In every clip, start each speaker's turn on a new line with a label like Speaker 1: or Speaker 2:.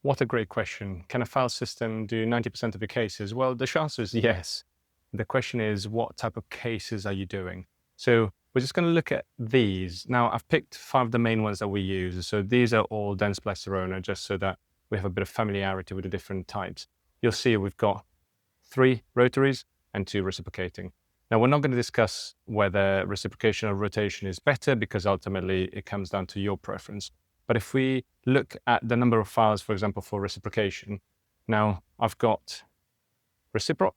Speaker 1: What a great question. Can a file system do 90% of your cases? Well, the short answer is yes. The question is, what type of cases are you doing? So we're just going to look at these. Now, I've picked 5 of the main ones that we use. So these are all dense plasterona, just so that we have a bit of familiarity with the different types. You'll see we've got 3 rotaries and 2 reciprocating. Now, we're not going to discuss whether reciprocation or rotation is better, because ultimately it comes down to your preference. But if we look at the number of files, for example, for reciprocation, now I've got reciproc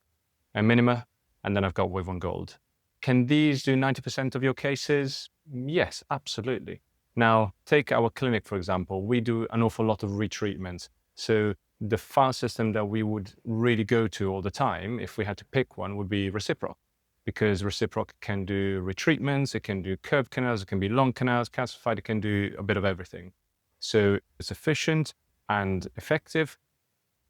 Speaker 1: and minima, and then I've got wave on gold. Can these do 90% of your cases? Yes, absolutely. Now, take our clinic, for example. We do an awful lot of retreatments. So the file system that we would really go to all the time, if we had to pick one, would be reciproc, because reciproc can do retreatments, it can do curved canals, it can be long canals, calcified, it can do a bit of everything. So it's efficient and effective.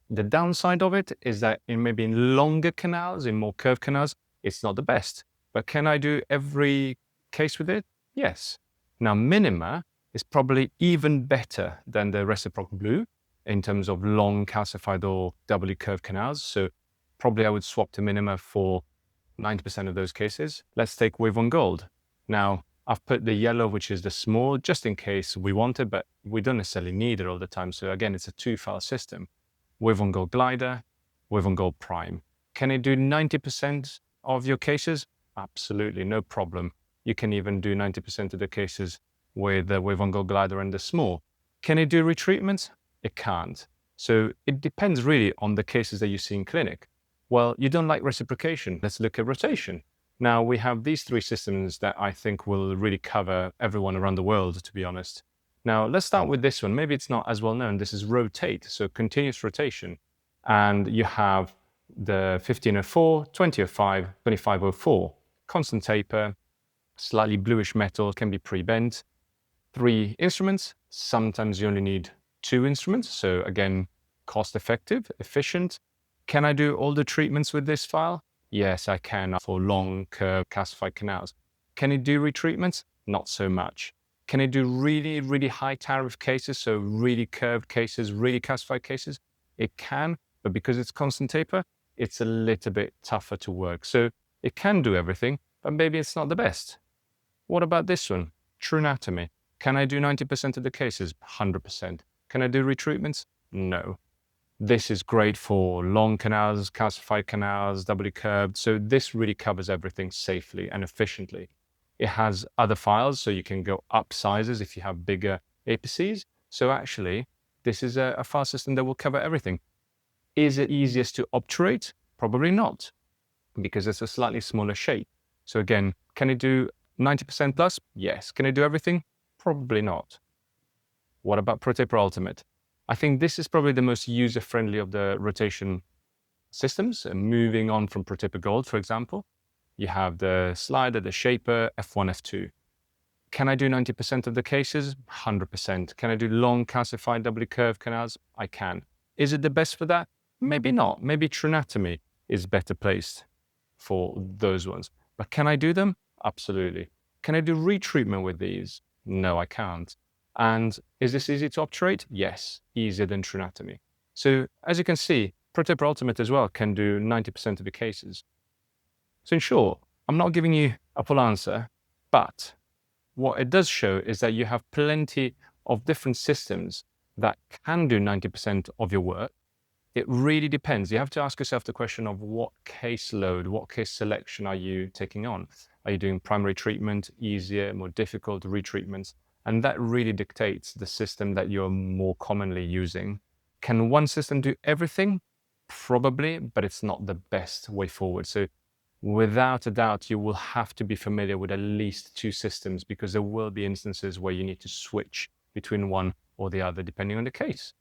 Speaker 1: The downside of it is that maybe in longer canals, in more curved canals, it's not the best. But can I do every case with it? Yes. Now, minima is probably even better than the reciproc blue in terms of long calcified or doubly curved canals. So probably I would swap to minima for 90% of those cases. Let's take wave on gold. Now, I've put the yellow, which is the small, just in case we want it, but we don't necessarily need it all the time. So again, it's a 2-file system. Wave on gold glider, wave on gold prime. Can it do 90% of your cases? Absolutely, no problem. You can even do 90% of the cases with the wave on gold glider and the small. Can it do retreatments? It can't. So it depends really on the cases that you see in clinic. Well, you don't like reciprocation. Let's look at rotation. Now, we have these 3 systems that I think will really cover everyone around the world, to be honest. Now, let's start with this one. Maybe it's not as well known. This is rotate, so continuous rotation. And you have the 1504, 2005, 2504. Constant taper, slightly bluish metal, can be pre-bent. 3 instruments. Sometimes you only need 2 instruments. So again, cost effective, efficient. Can I do all the treatments with this file? Yes, I can for long, curved, calcified canals. Can it do retreatments? Not so much. Can it do really, really high tariff cases, so really curved cases, really calcified cases? It can, but because it's constant taper, it's a little bit tougher to work. So it can do everything, but maybe it's not the best. What about this one? True anatomy. Can I do 90% of the cases? 100%. Can I do retreatments? No. This is great for long canals, calcified canals, doubly curved. So this really covers everything safely and efficiently. It has other files, so you can go up sizes if you have bigger apices. So actually, this is a file system that will cover everything. Is it easiest to obturate? Probably not, because it's a slightly smaller shape. So again, can it do 90% plus? Yes. Can it do everything? Probably not. What about ProTaper Ultimate? I think this is probably the most user-friendly of the rotation systems. Moving on from ProTaper Gold, for example, you have the slider, the shaper, F1, F2. Can I do 90% of the cases? 100%. Can I do long calcified doubly curved canals? I can. Is it the best for that? Maybe not. Maybe true anatomy is better placed for those ones. But can I do them? Absolutely. Can I do retreatment with these? No, I can't. And is this easy to obturate? Yes, easier than true anatomy. So as you can see, ProTaper Ultimate as well can do 90% of the cases. So in short, I'm not giving you a full answer, but what it does show is that you have plenty of different systems that can do 90% of your work. It really depends. You have to ask yourself the question of what caseload, what case selection are you taking on? Are you doing primary treatment, easier, more difficult retreatments? And that really dictates the system that you're more commonly using. Can one system do everything? Probably, but it's not the best way forward. So without a doubt, you will have to be familiar with at least 2 systems, because there will be instances where you need to switch between one or the other, depending on the case.